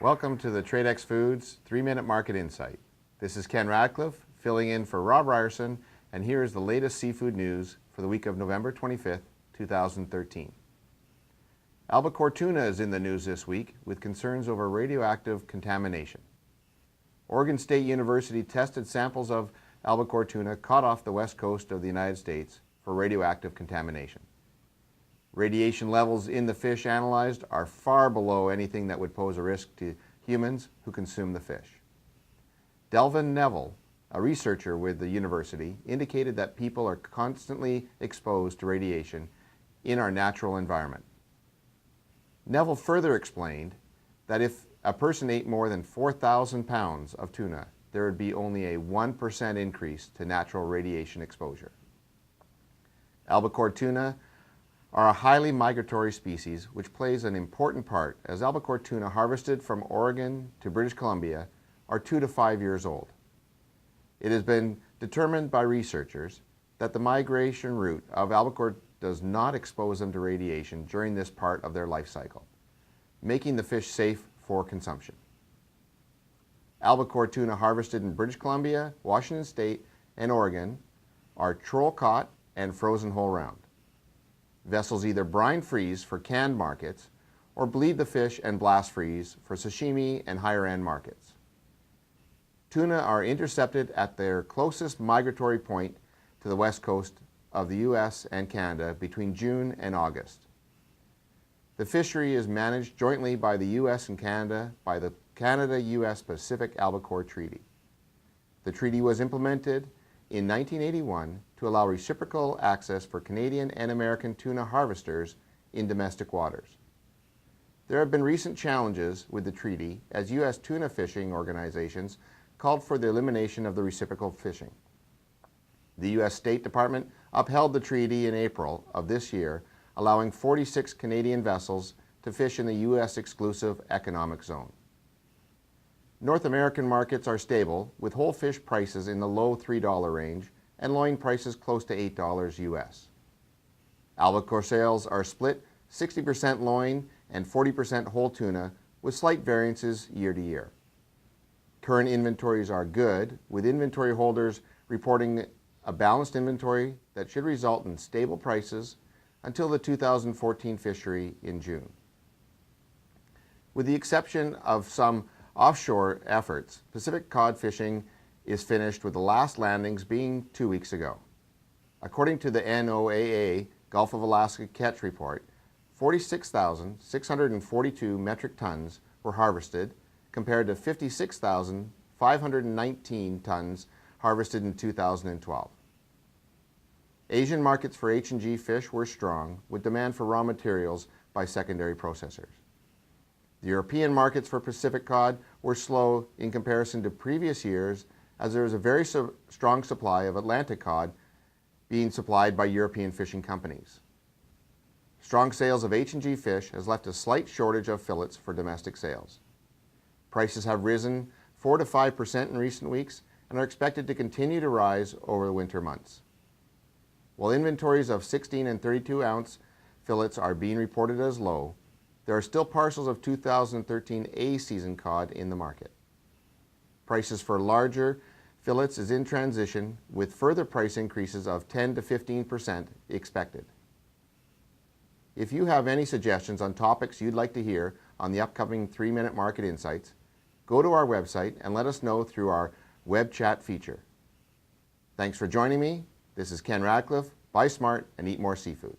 Welcome to the Tradex Foods 3-Minute Market Insight. This is Ken Radcliffe filling in for Rob Ryerson, and here is the latest seafood news for the week of November 25th, 2013. Albacore Tuna is in the news this week with concerns over radioactive contamination. Oregon State University tested samples of albacore tuna caught off the west coast of the United States for radioactive contamination. Radiation levels in the fish analyzed are far below anything that would pose a risk to humans who consume the fish. Delvin Neville, a researcher with the university, indicated that people are constantly exposed to radiation in our natural environment. Neville further explained that if a person ate more than 4,000 pounds of tuna, there would be only a 1% increase to natural radiation exposure. Albacore tuna are a highly migratory species which plays an important part as albacore tuna harvested from Oregon to British Columbia are 2 to 5 years old. It has been determined by researchers that the migration route of albacore does not expose them to radiation during this part of their life cycle, making the fish safe for consumption. Albacore tuna harvested in British Columbia, Washington State, and Oregon are troll caught and frozen whole round. Vessels either brine freeze for canned markets or bleed the fish and blast freeze for sashimi and higher end markets. Tuna are intercepted at their closest migratory point to the west coast of the US and Canada between June and August. The fishery is managed jointly by the US and Canada by the Canada-US Pacific Albacore Treaty. The treaty was implemented in 1981 to allow reciprocal access for Canadian and American tuna harvesters in domestic waters. There have been recent challenges with the treaty as U.S. tuna fishing organizations called for the elimination of the reciprocal fishing. The U.S. State Department upheld the treaty in April of this year, allowing 46 Canadian vessels to fish in the U.S. exclusive economic zone. North American markets are stable, with whole fish prices in the low $3 range and loin prices close to $8 US. Albacore sales are split 60% loin and 40% whole tuna, with slight variances year to year. Current inventories are good, with inventory holders reporting a balanced inventory that should result in stable prices until the 2014 fishery in June. With the exception of some offshore efforts, Pacific cod fishing is finished, with the last landings being 2 weeks ago. According to the NOAA Gulf of Alaska Catch Report, 46,642 metric tons were harvested compared to 56,519 tons harvested in 2012. Asian markets for H&G fish were strong, with demand for raw materials by secondary processors. The European markets for Pacific cod were slow in comparison to previous years, as there is a very strong supply of Atlantic cod being supplied by European fishing companies. Strong sales of H&G fish has left a slight shortage of fillets for domestic sales. Prices have risen 4 to 5% in recent weeks and are expected to continue to rise over the winter months. While inventories of 16 and 32 ounce fillets are being reported as low, there are still parcels of 2013 A-season cod in the market. Prices for larger fillets is in transition, with further price increases of 10 to 15% expected. If you have any suggestions on topics you'd like to hear on the upcoming 3-Minute Market Insights, go to our website and let us know through our web chat feature. Thanks for joining me. This is Ken Radcliffe. Buy smart and eat more seafood.